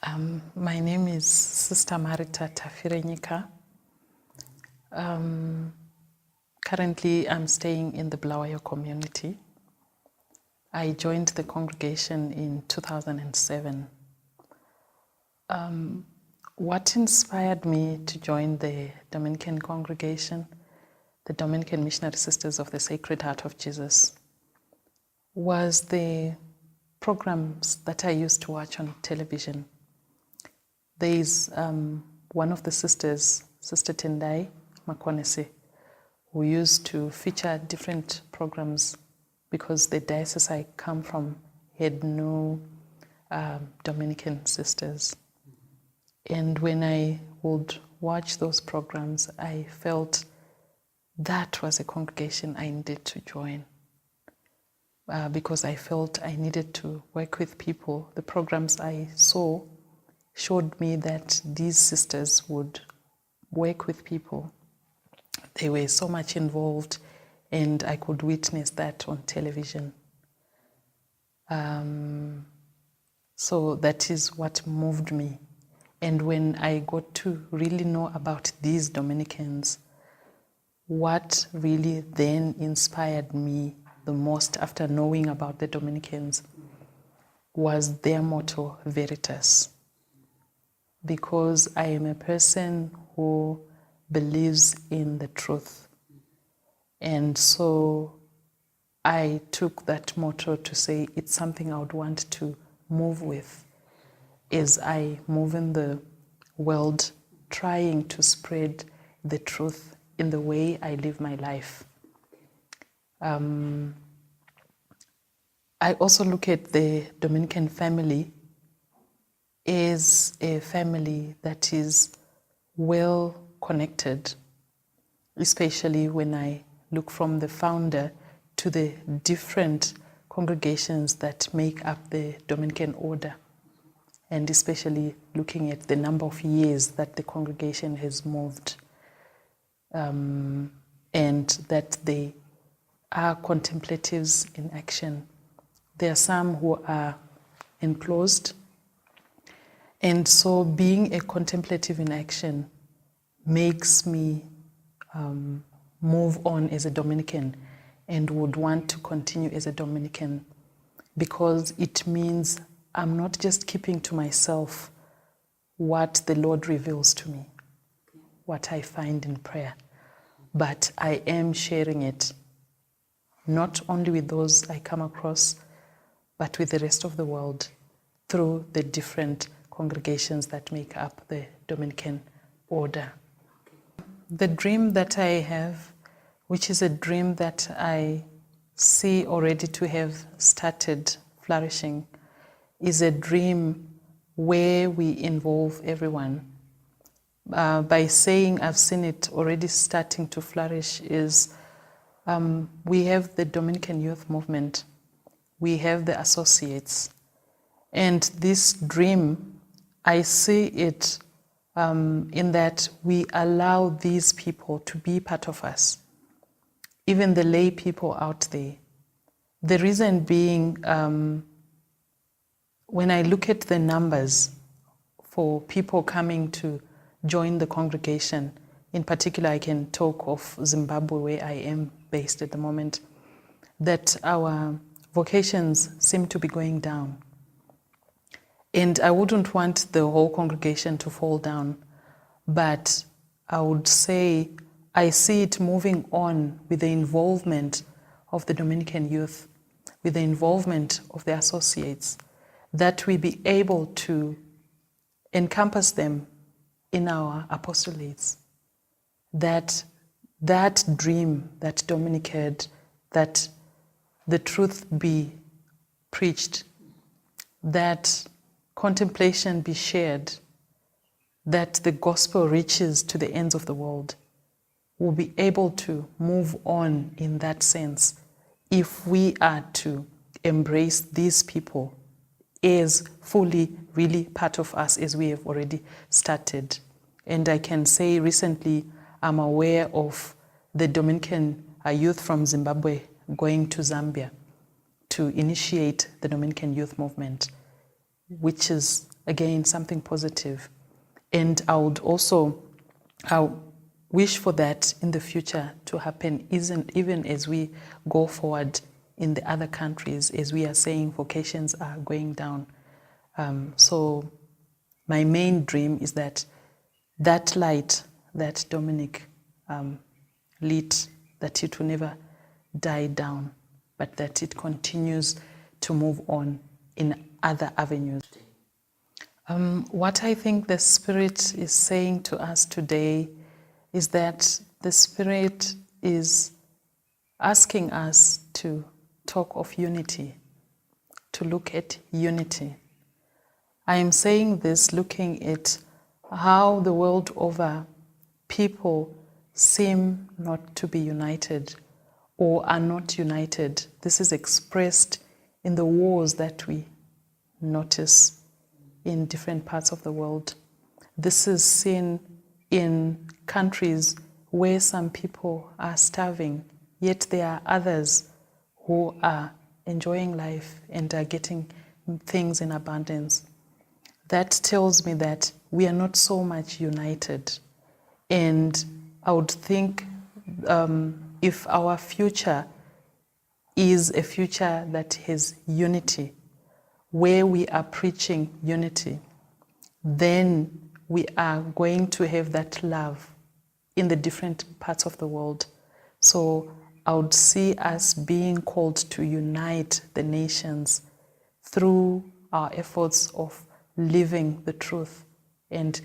My name is Sister Marita Tafirenyika. Currently, I'm staying in the Blawayo community. I joined the congregation in 2007. What inspired me to join the Dominican congregation, the Dominican Missionary Sisters of the Sacred Heart of Jesus, was the programs that I used to watch on television. There is one of the sisters, Sister Tendai Makonese, who used to feature different programs because the diocese I come from had no Dominican sisters. And when I would watch those programs, I felt that was a congregation I needed to join because I felt I needed to work with people. The programs I saw showed me that these sisters would work with people. They were so much involved, and I could witness that on television. So that is what moved me. And when I got to really know about these Dominicans, what really then inspired me the most after knowing about the Dominicans was their motto, Veritas. Because I am a person who believes in the truth. And so I took that motto to say it's something I would want to move with as I move in the world, trying to spread the truth in the way I live my life. I also look at the Dominican family as a family that is well connected, especially when I look from the founder to the different congregations that make up the Dominican order, and especially looking at the number of years that the congregation has moved, and that they are contemplatives in action. There are some who are enclosed, and so being a contemplative in action makes me move on as a Dominican and would want to continue as a Dominican, because it means I'm not just keeping to myself what the Lord reveals to me, what I find in prayer, but I am sharing it not only with those I come across, but with the rest of the world through the different congregations that make up the Dominican order. The dream that I have, which is a dream that I see already to have started flourishing, is a dream where we involve everyone. By saying I've seen it already starting to flourish is we have the Dominican Youth Movement, we have the associates, and this dream, I see it in that we allow these people to be part of us, even the lay people out there. The reason being, when I look at the numbers for people coming to join the congregation, in particular I can talk of Zimbabwe, where I am based at the moment, that our vocations seem to be going down. And I wouldn't want the whole congregation to fall down, but I would say I see it moving on with the involvement of the Dominican youth, with the involvement of the associates, that we be able to encompass them in our apostolates, that dream that Dominic had, that the truth be preached, that contemplation be shared, that the gospel reaches to the ends of the world. We'll be able to move on in that sense if we are to embrace these people as fully really part of us, as we have already started. And I can say recently I'm aware of the Dominican youth from Zimbabwe going to Zambia to initiate the Dominican Youth Movement, which is again, something positive. And I would also wish for that in the future to happen, even as we go forward in the other countries, as we are saying vocations are going down. So my main dream is that that light that Dominic lit, that it will never die down, but that it continues to move on in other avenues. What I think the Spirit is saying to us today is that the Spirit is asking us to talk of unity, to look at unity. I am saying this looking at how the world over people seem not to be united or are not united. This is expressed in the wars that we notice in different parts of the world. This is seen in countries where some people are starving, yet there are others who are enjoying life and are getting things in abundance. That tells me that we are not so much united. And I would think if our future is a future that has unity, where we are preaching unity, then we are going to have that love in the different parts of the world. So I would see us being called to unite the nations through our efforts of living the truth and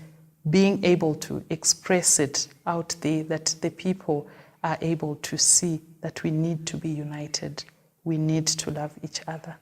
being able to express it out there, that the people are able to see that we need to be united. We need to love each other.